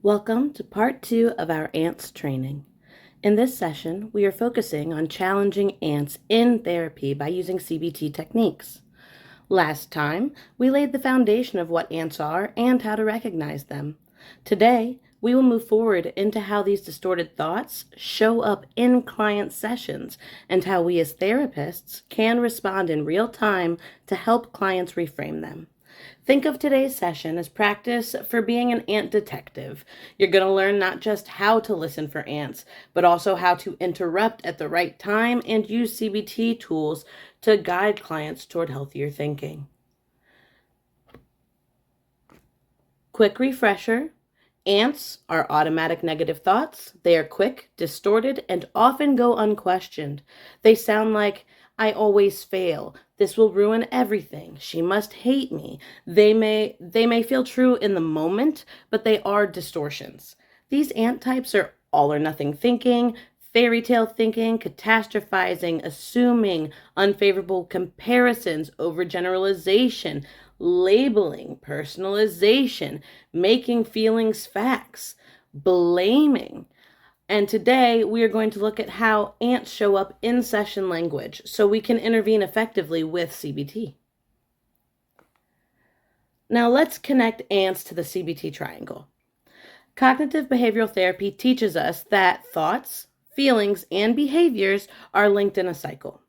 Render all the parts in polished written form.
Welcome to part 2 of our ANTS training. In this session, we are focusing on challenging ANTS in therapy by using CBT techniques. Last time, we laid the foundation of what ANTS are and how to recognize them. Today, we will move forward into how these distorted thoughts show up in client sessions and how we as therapists can respond in real time to help clients reframe them. Think of today's session as practice for being an ant detective. You're going to learn not just how to listen for ants, but also how to interrupt at the right time and use CBT tools to guide clients toward healthier thinking. Quick refresher. Ants are automatic negative thoughts. They are quick, distorted, and often go unquestioned. They sound like, I always fail. This will ruin everything. She must hate me. They may feel true in the moment, but they are distortions. These ant types are all or nothing thinking, fairy tale thinking, catastrophizing, assuming, unfavorable comparisons, overgeneralization, labeling, personalization, making feelings facts, blaming. And today we are going to look at how ants show up in session language so we can intervene effectively with CBT. Now let's connect ants to the CBT triangle. Cognitive behavioral therapy teaches us that thoughts, feelings, and behaviors are linked in a cycle.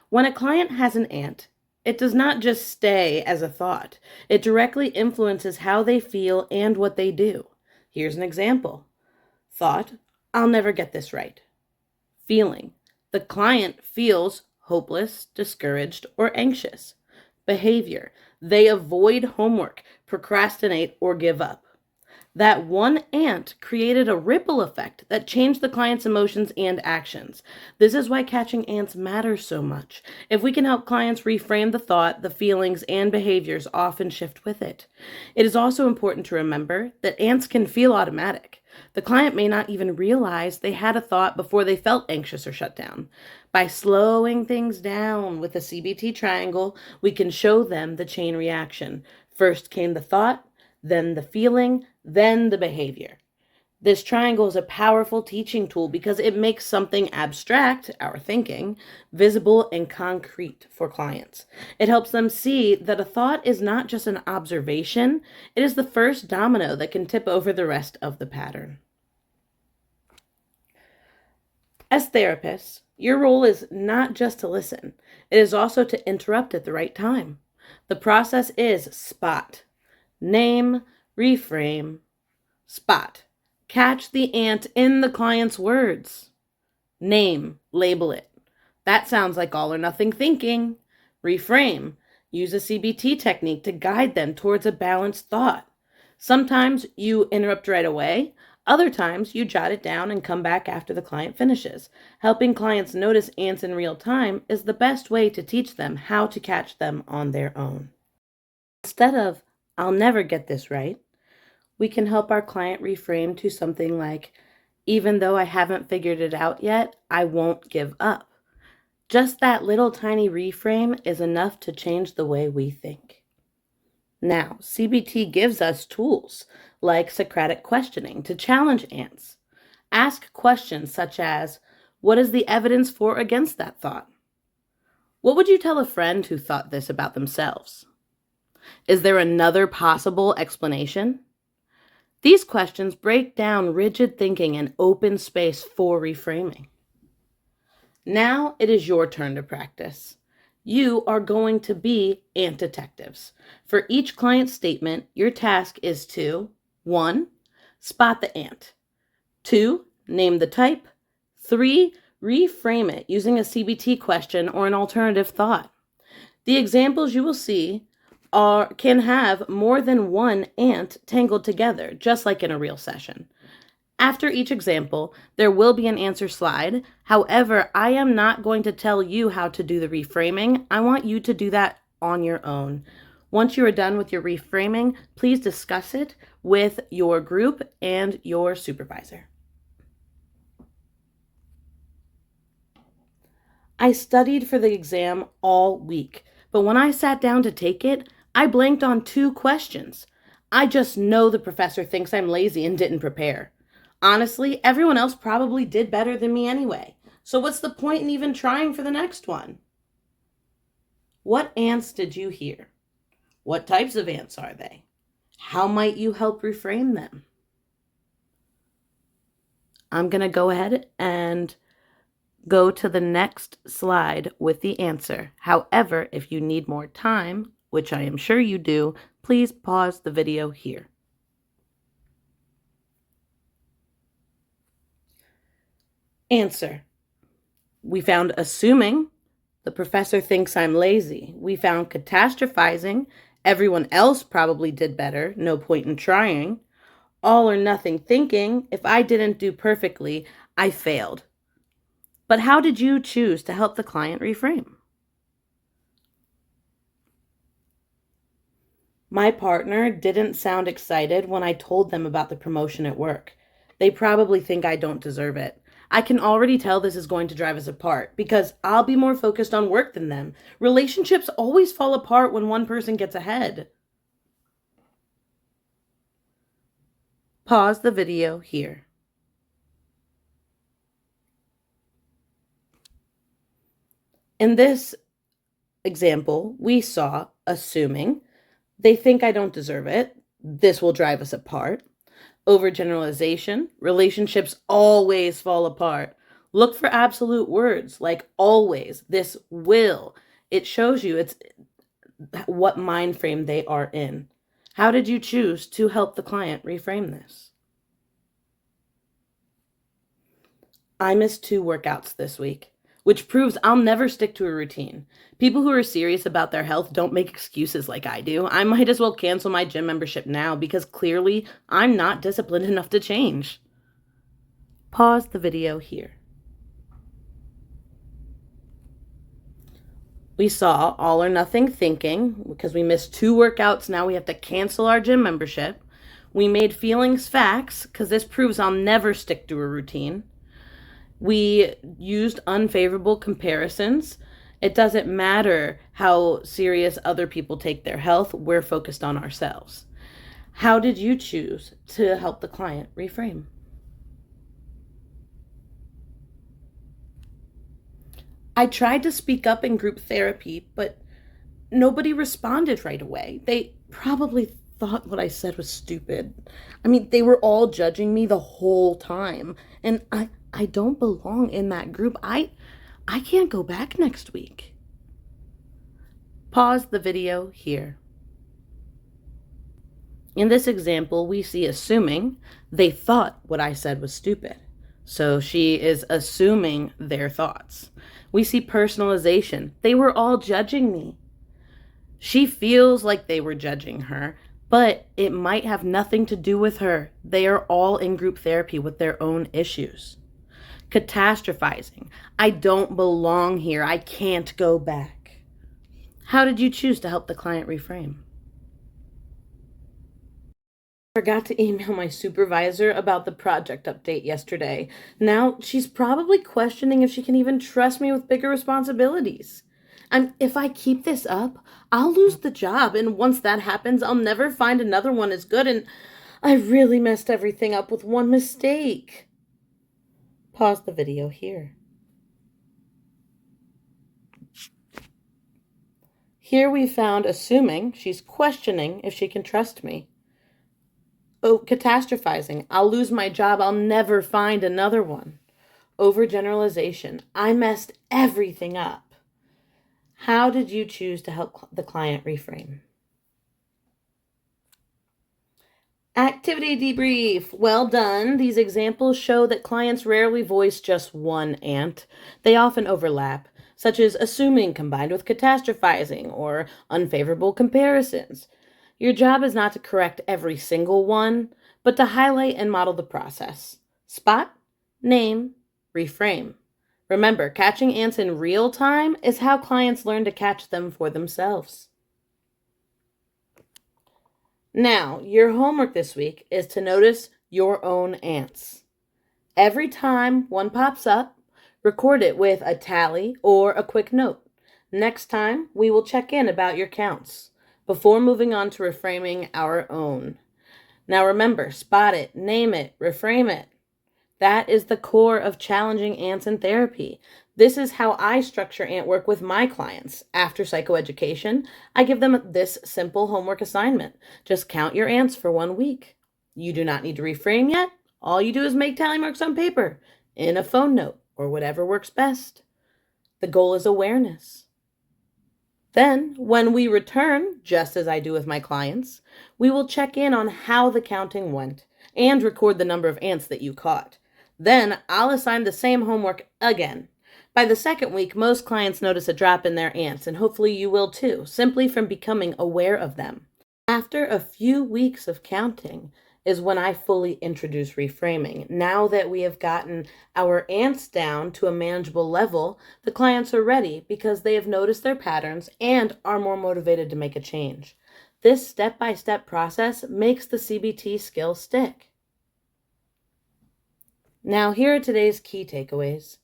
When a client has an ant, it does not just stay as a thought. It directly influences how they feel and what they do. Here's an example. Thought, I'll never get this right. Feeling, the client feels hopeless, discouraged, or anxious. Behavior, they avoid homework, procrastinate, or give up. That one ant created a ripple effect that changed the client's emotions and actions. This is why catching ants matters so much. If we can help clients reframe the thought, the feelings and behaviors often shift with it. It is also important to remember that ants can feel automatic. The client may not even realize they had a thought before they felt anxious or shut down. By slowing things down with a CBT triangle, we can show them the chain reaction. First came the thought, then the feeling, then the behavior. This triangle is a powerful teaching tool because it makes something abstract, our thinking, visible and concrete for clients. It helps them see that a thought is not just an observation, it is the first domino that can tip over the rest of the pattern. As therapists, your role is not just to listen, it is also to interrupt at the right time. The process is spot. Name, reframe, spot. Catch the ant in the client's words. Name, label it. That sounds like all or nothing thinking. Reframe. Use a CBT technique to guide them towards a balanced thought. Sometimes you interrupt right away. Other times you jot it down and come back after the client finishes. Helping clients notice ants in real time is the best way to teach them how to catch them on their own. Instead of, I'll never get this right, we can help our client reframe to something like, even though I haven't figured it out yet, I won't give up. Just that little tiny reframe is enough to change the way we think. Now, CBT gives us tools like Socratic questioning to challenge ants. Ask questions such as, what is the evidence for or against that thought? What would you tell a friend who thought this about themselves? Is there another possible explanation? These questions break down rigid thinking and open space for reframing. Now it is your turn to practice. You are going to be ant detectives. For each client statement, your task is to 1. Spot the ant. 2. Name the type. 3. Reframe it using a CBT question or an alternative thought. The examples you will see can have more than one ant tangled together, just like in a real session. After each example, there will be an answer slide. However, I am not going to tell you how to do the reframing. I want you to do that on your own. Once you are done with your reframing, please discuss it with your group and your supervisor. I studied for the exam all week, but when I sat down to take it, I blanked on 2 questions. I just know the professor thinks I'm lazy and didn't prepare. Honestly, everyone else probably did better than me anyway. So what's the point in even trying for the next one? What ants did you hear? What types of ants are they? How might you help reframe them? I'm going to go ahead and go to the next slide with the answer. However, if you need more time, which I am sure you do, please pause the video here. Answer. We found assuming. The professor thinks I'm lazy. We found catastrophizing. Everyone else probably did better. No point in trying. All or nothing thinking. If I didn't do perfectly, I failed. But how did you choose to help the client reframe? My partner didn't sound excited when I told them about the promotion at work. They probably think I don't deserve it. I can already tell this is going to drive us apart because I'll be more focused on work than them. Relationships always fall apart when one person gets ahead. Pause the video here. In this example, we saw assuming. They think I don't deserve it. This will drive us apart. Overgeneralization. Relationships always fall apart. Look for absolute words like always, this will. It shows you it's what mind frame they are in. How did you choose to help the client reframe this? I missed 2 workouts this week, which proves I'll never stick to a routine. People who are serious about their health don't make excuses like I do. I might as well cancel my gym membership now because clearly I'm not disciplined enough to change. Pause the video here. We saw all or nothing thinking because we missed 2 workouts. Now we have to cancel our gym membership. We made feelings facts because this proves I'll never stick to a routine. We used unfavorable comparisons. It doesn't matter how serious other people take their health. We're focused on ourselves. How did you choose to help the client reframe? I tried to speak up in group therapy, but nobody responded right away. They probably thought what I said was stupid. I mean, they were all judging me the whole time, and I don't belong in that group. I can't go back next week. Pause the video here. In this example, we see assuming. They thought what I said was stupid. So she is assuming their thoughts. We see personalization. They were all judging me. She feels like they were judging her, but it might have nothing to do with her. They are all in group therapy with their own issues. Catastrophizing. I don't belong here. I can't go back. How did you choose to help the client reframe? I forgot to email my supervisor about the project update yesterday. Now she's probably questioning if she can even trust me with bigger responsibilities. If I keep this up, I'll lose the job, and once that happens, I'll never find another one as good, and I really messed everything up with one mistake. Pause the video here. Here we found assuming. She's questioning if she can trust me. Oh, catastrophizing. I'll lose my job. I'll never find another one. Overgeneralization. I messed everything up. How did you choose to help the client reframe? Activity debrief. Well done. These examples show that clients rarely voice just one ant. They often overlap, such as assuming combined with catastrophizing or unfavorable comparisons. Your job is not to correct every single one, but to highlight and model the process. Spot, name, reframe. Remember, catching ants in real time is how clients learn to catch them for themselves. Now, your homework this week is to notice your own ants. Every time one pops up, record it with a tally or a quick note. Next time, we will check in about your counts. before moving on to reframing our own. Now remember, spot it, name it, reframe it. That is the core of challenging ants in therapy. This is how I structure ant work with my clients. After psychoeducation, I give them this simple homework assignment. Just count your ants for 1 week. You do not need to reframe yet. All you do is make tally marks on paper, in a phone note, or whatever works best. The goal is awareness. Then, when we return, just as I do with my clients, we will check in on how the counting went and record the number of ants that you caught. Then, I'll assign the same homework again. By the second week, most clients notice a drop in their ants, and hopefully you will too, simply from becoming aware of them. After a few weeks of counting is when I fully introduce reframing. Now that we have gotten our ants down to a manageable level, the clients are ready because they have noticed their patterns and are more motivated to make a change. This step-by-step process makes the CBT skill stick. Now, here are today's key takeaways.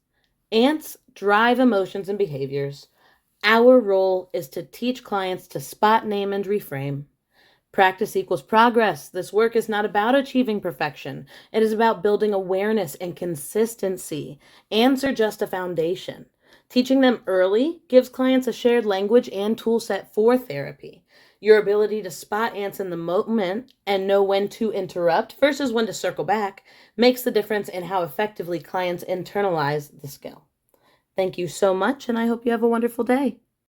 Ants drive emotions and behaviors. Our role is to teach clients to spot, name, and reframe. Practice equals progress. This work is not about achieving perfection. It is about building awareness and consistency. Ants are just a foundation. Teaching them early gives clients a shared language and tool set for therapy. Your ability to spot ants in the moment and know when to interrupt versus when to circle back makes the difference in how effectively clients internalize the skill. Thank you so much, and I hope you have a wonderful day.